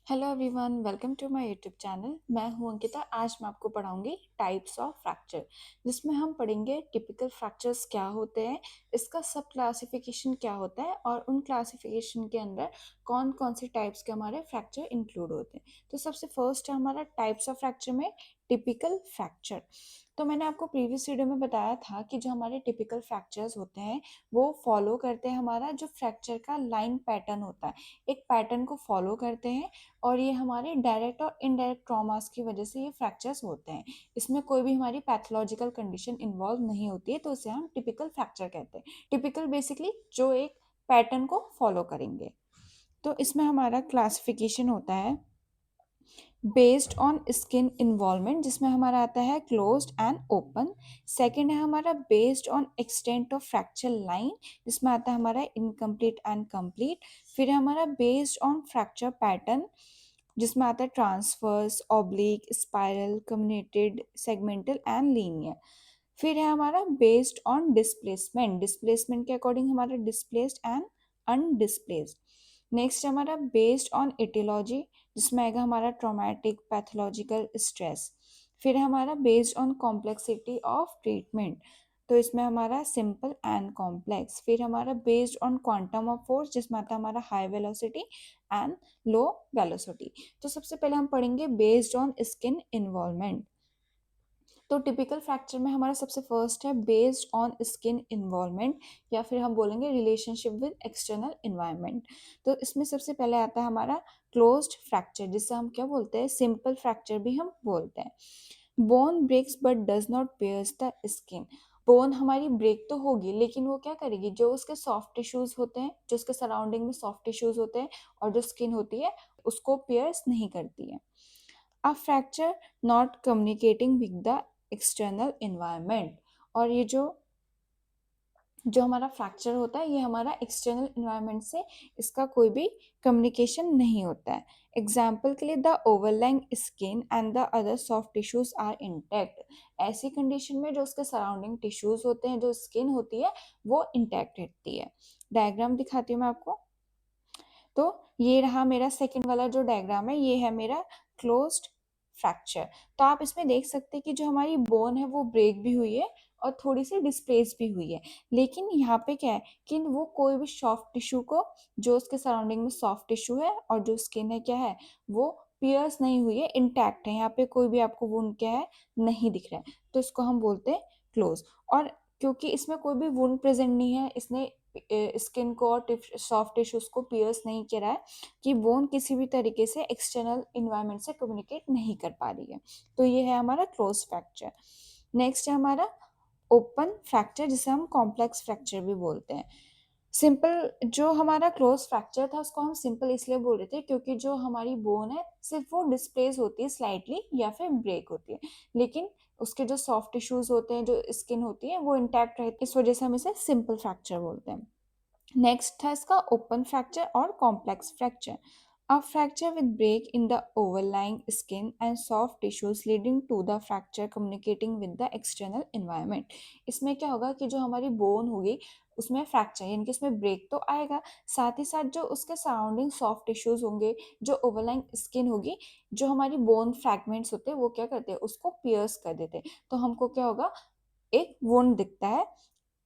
Hello everyone, welcome to my YouTube channel. मैं हूं अंकिता। आज मैं आपको पढ़ाऊंगी टाइप्स ऑफ फ्रैक्चर, जिसमें हम पढ़ेंगे टिपिकल फ्रैक्चर्स क्या होते हैं, इसका सब क्लासिफिकेशन क्या होता है और उन क्लासिफिकेशन के अंदर कौन कौन से टाइप्स के हमारे फ्रैक्चर इंक्लूड होते हैं। तो सबसे फर्स्ट है हमारा टाइप्स ऑफ फ्रैक्चर में टिपिकल फ्रैक्चर। तो मैंने आपको प्रीवियस वीडियो में बताया था कि जो हमारे टिपिकल फ्रैक्चर्स होते हैं वो फॉलो करते हैं हमारा जो फ्रैक्चर का लाइन पैटर्न होता है, एक पैटर्न को फॉलो करते हैं और ये हमारे डायरेक्ट और इनडायरेक्ट ट्रॉमास की वजह से ये फ्रैक्चर्स होते हैं। इसमें कोई भी हमारी पैथोलॉजिकल कंडीशन इन्वॉल्व नहीं होती है, तो उसे हम टिपिकल फ्रैक्चर कहते हैं। टिपिकल बेसिकली जो एक पैटर्न को फॉलो करेंगे। तो इसमें हमारा क्लासिफिकेशन होता है बेस्ड ऑन स्किन इन्वॉल्वमेंट, जिसमें हमारा आता है क्लोज्ड एंड ओपन। सेकंड है हमारा based on extent of fracture line, जिसमें आता है हमारा इनकम्प्लीट एंड कंप्लीट। फिर है हमारा बेस्ड ऑन फ्रैक्चर पैटर्न, जिसमें आता है transverse, oblique, spiral, comminuted, segmental and linear. फिर है हमारा बेस्ड ऑन डिस्प्लेसमेंट, डिस्प्लेसमेंट के अकॉर्डिंग हमारा डिस्प्लेस्ड एंड अनडिस्प्लेस्ड। नेक्स्ट हमारा बेस्ड ऑन एटियोलॉजी, जिसमें आएगा हमारा ट्रॉमेटिक, पैथोलॉजिकल, स्ट्रेस। फिर है हमारा based on complexity of treatment, तो इसमें हमारा सिंपल एंड कॉम्प्लेक्स। फिर हमारा based on quantum of force, जिसमें आता है हमारा high velocity and low velocity. तो सबसे पहले हम पढ़ेंगे बेस्ड ऑन स्किन इन्वॉल्वमेंट। तो टिपिकल फ्रैक्चर में हमारा सबसे फर्स्ट है बेस्ड ऑन स्किन इन्वॉल्वमेंट, या फिर हम बोलेंगे रिलेशनशिप विद एक्सटर्नल इन्वायरमेंट। तो इसमें सबसे पहले आता है हमारा क्लोज्ड फ्रैक्चर, जिससे हम क्या बोलते हैं, सिंपल फ्रैक्चर भी हम बोलते हैं। Bone breaks but does not pierce the skin. Bone हमारी ब्रेक तो होगी, लेकिन वो क्या करेगी, जो उसके सॉफ्ट टिश्यूज होते हैं, जो उसके सराउंडिंग में सॉफ्ट टिश्यूज होते हैं और जो स्किन होती है, उसको पियर्स नहीं करती है। A fracture not communicating with the external environment. और ये जो जो हमारा फ्रैक्चर होता है, ये हमारा एक्सटर्नल इन्वायरमेंट से इसका कोई भी कम्युनिकेशन नहीं होता है। एग्जाम्पल के लिए the overlying skin and the other soft tissues are intact. ऐसी कंडीशन में जो उसके सराउंडिंग टिश्यूज होते हैं, जो स्किन होती है, वो इंटैक्ट रहती है। डायग्राम दिखाती हूँ मैं आपको। तो ये रहा मेरा सेकंड वाला जो डायग्राम है, ये है मेरा क्लोज्ड फ्रैक्चर। तो आप इसमें देख सकते हैं कि जो हमारी बोन है वो ब्रेक भी हुई है और थोड़ी सी डिस्प्लेस भी हुई है, लेकिन यहाँ पे क्या है कि वो कोई भी सॉफ्ट टिश्यू को, जो उसके सराउंडिंग में सॉफ्ट टिश्यू है और जो स्किन है क्या है, वो पियर्स नहीं हुई है, इंटैक्ट है। यहाँ पे कोई भी आपको वुंड क्या है, नहीं दिख रहा है, तो इसको हम बोलते हैं क्लोज। और क्योंकि इसमें कोई भी वुंड प्रेजेंट नहीं है, इसने स्किन को और सॉफ्ट टिश्यूज को पियर्स नहीं किया है, कि बोन किसी भी तरीके से एक्सटर्नल इन्वायरमेंट से कम्युनिकेट नहीं कर पा रही है। तो ये है हमारा क्लोज फ्रैक्चर। नेक्स्ट है हमारा ओपन फ्रैक्चर, जिसे हम कॉम्प्लेक्स फ्रैक्चर भी बोलते हैं। सिंपल जो हमारा क्लोज फ्रैक्चर था, उसको हम सिंपल इसलिए बोल रहे थे क्योंकि जो हमारी बोन है सिर्फ वो डिस्प्लेस होती है स्लाइटली या फिर ब्रेक होती है, लेकिन उसके जो सॉफ्ट टिश्यूज होते हैं, जो स्किन होती है, वो इंटैक्ट रहती है। इस वजह से हम इसे सिंपल फ्रैक्चर बोलते हैं। नेक्स्ट था इसका ओपन फ्रैक्चर और complex fracture. A fracture with break in the overlying skin and soft tissues leading to the fracture communicating with the external environment। इसमें क्या होगा कि जो हमारी बोन होगी उसमें फ्रैक्चर, यानी कि उसमें ब्रेक तो आएगा, साथ ही साथ जो उसके सराउंडिंग सॉफ्ट टिश्यूज होंगे, जो ओवरलाइंग स्किन होगी, जो हमारी बोन फ्रैगमेंट्स होते हैं, वो क्या करते हैं, उसको पियर्स कर देते हैं। तो हमको क्या होगा, एक वुंड दिखता है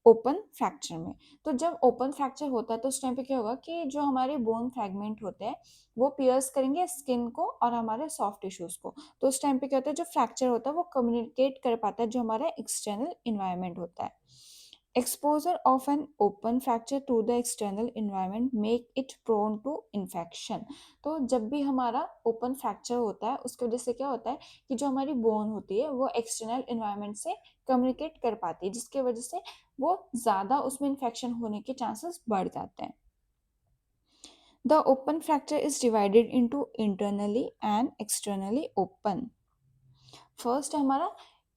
ओपन फ्रैक्चर में। तो जब ओपन फ्रैक्चर होता है तो उस टाइम पे क्या होगा कि जो हमारे बोन फ्रैगमेंट होते हैं वो पियर्स करेंगे स्किन को और हमारे सॉफ्ट टिश्यूज को। तो उस टाइम पे क्या होता है, जो फ्रैक्चर होता है वो कम्युनिकेट कर पाता है जो हमारा एक्सटर्नल इन्वायरमेंट होता है। Exposure of an open fracture to the external environment make it prone to infection. तो जब भी हमारा ओपन फ्रैक्चर होता है, उसकी वजह से क्या होता है कि जो हमारी बोन होती है वो एक्सटर्नल इन्वायरमेंट से कम्युनिकेट कर पाती है, जिसकी वजह से वो ज़्यादा उसमें इन्फेक्शन होने के चांसेस बढ़ जाते हैं। The open fracture is divided into internally and externally open. First है हमारा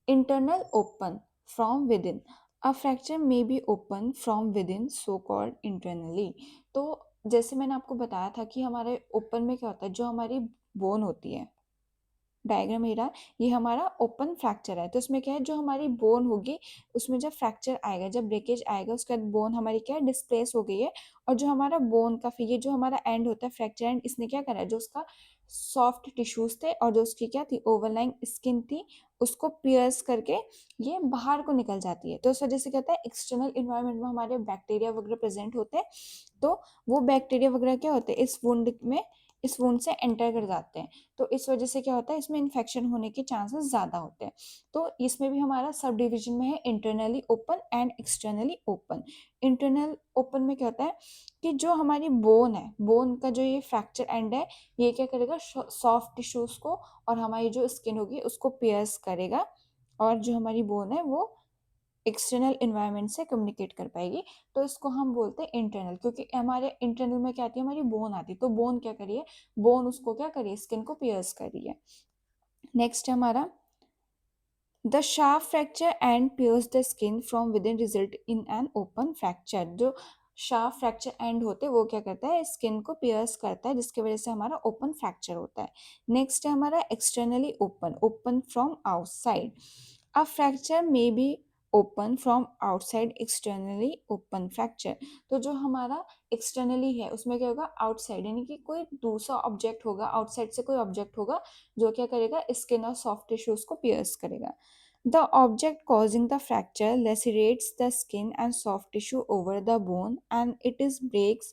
internal open from with in. A fracture may be open from with in, so called internally. तो जैसे मैंने आपको बताया था कि हमारे ओपन में क्या होता है, जो हमारी बोन होती है, डायग्राम ये रहा, ये हमारा ओपन फ्रैक्चर है। तो इसमें क्या है, जो हमारी बोन होगी उसमें जब फ्रैक्चर आएगा, जब ब्रेकेज आएगा, उसके बाद बोन हमारी क्या है, डिस्प्लेस हो गई है। और जो हमारा बोन का फिर ये जो हमारा एंड होता है फ्रैक्चर एंड, इसने क्या करा है, जो उसका सॉफ्ट टिश्यूज थे और जो उसकी क्या थी, ओवरलाइंग स्किन थी, उसको पियर्स करके ये बाहर को निकल जाती है। तो इस वजह से क्या होता है, एक्सटर्नल इन्वायरमेंट में हमारे बैक्टीरिया वगैरह प्रेजेंट होते हैं, तो वो बैक्टीरिया वगैरह क्या होते हैं, इस वुंड में, इस वुंड से एंटर कर जाते हैं। तो इस वजह से क्या होता है, इसमें इन्फेक्शन होने के चांसेस ज्यादा होते हैं। तो इसमें भी हमारा सब डिविजन में है internally open and externally open. Internal open में क्या होता है कि जो हमारी बोन है, बोन का जो ये फ्रैक्चर एंड है, ये क्या करेगा, सॉफ्ट टिश्यूज को और हमारी जो स्किन होगी उसको पियर्स करेगा, और जो हमारी बोन है वो एक्सटर्नल इन्वायरमेंट से कम्युनिकेट कर पाएगी। तो इसको हम बोलते हैं इंटरनल, क्योंकि हमारे इंटरनल में क्या आती है, हमारी बोन आती है। तो बोन क्या करिए, बोन उसको क्या करिए, स्किन को पियर्स करिए। नेक्स्ट है हमारा the sharp fracture end pierce the skin from within result in an open fracture. जो शार्प फ्रैक्चर एंड होते हैं वो क्या करता है, स्किन को पियर्स करता है, जिसकी वजह से हमारा ओपन फ्रैक्चर होता है। नेक्स्ट है हमारा externally open, open from outside. A fracture may be open from outside externally open fracture. तो जो हमारा एक्सटर्नली है उसमें क्या होगा, आउटसाइड, यानी कि कोई दूसरा ऑब्जेक्ट होगा, आउटसाइड से कोई ऑब्जेक्ट होगा जो क्या करेगा, स्किन और सॉफ्ट टिश्यूज को पियर्स करेगा। The object causing the fracture lacerates the skin and soft tissue over the bone and it is breaks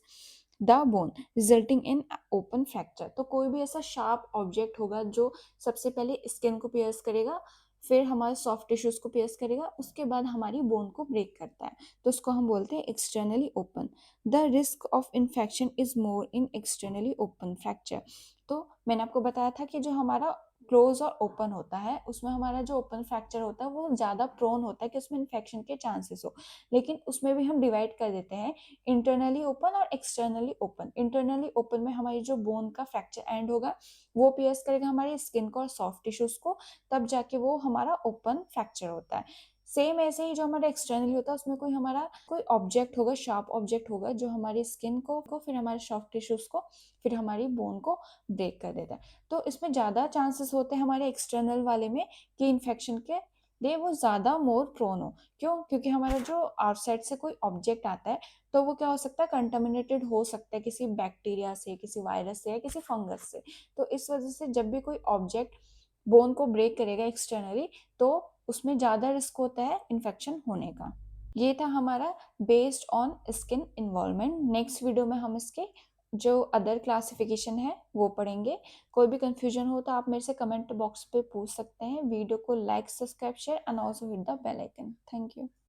the bone resulting in open fracture। तो कोई भी ऐसा शार्प ऑब्जेक्ट होगा जो सबसे पहले स्किन को पियर्स करेगा, फिर हमारे सॉफ्ट टिश्यूज को पियर्स करेगा, उसके बाद हमारी बोन को ब्रेक करता है, तो उसको हम बोलते हैं externally open. The risk of infection is more in externally open fracture. तो मैंने आपको बताया था कि जो हमारा क्लोज और ओपन होता है उसमें हमारा जो ओपन फ्रैक्चर होता है वो ज़्यादा प्रोन होता है कि उसमें इन्फेक्शन के चांसेस हो। लेकिन उसमें भी हम डिवाइड कर देते हैं इंटरनली ओपन और एक्सटर्नली ओपन। इंटरनली ओपन में हमारी जो बोन का फ्रैक्चर एंड होगा वो पियर्स करेगा हमारी स्किन को और सॉफ्ट टिश्यूज को, तब जाके वो हमारा ओपन फ्रैक्चर होता है। सेम ऐसे ही जो हमारा एक्सटर्नली होता है उसमें कोई हमारा कोई ऑब्जेक्ट होगा, शार्प ऑब्जेक्ट होगा जो हमारी स्किन को फिर हमारे सॉफ्ट टिश्यूज को फिर हमारी बोन को ब्रेक कर देता है। तो इसमें ज़्यादा चांसेस होते हैं हमारे एक्सटर्नल वाले में कि इन्फेक्शन के लिए वो ज़्यादा मोर प्रोन हो। क्यों? क्योंकि हमारा जो आउटसाइड से कोई ऑब्जेक्ट आता है तो वो क्या हो सकता है, कंटामिनेटेड हो सकता है किसी बैक्टीरिया से, किसी वायरस से या किसी फंगस से। तो इस वजह से जब भी कोई ऑब्जेक्ट बोन को ब्रेक करेगा एक्सटर्नली तो उसमें ज़्यादा रिस्क होता है इन्फेक्शन होने का। ये था हमारा based on skin involvement. Next video में हम इसके जो अदर क्लासिफिकेशन है वो पढ़ेंगे। कोई भी कंफ्यूजन हो तो आप मेरे से कमेंट बॉक्स पे पूछ सकते हैं। वीडियो को like, subscribe, share and also hit the bell icon. Thank you.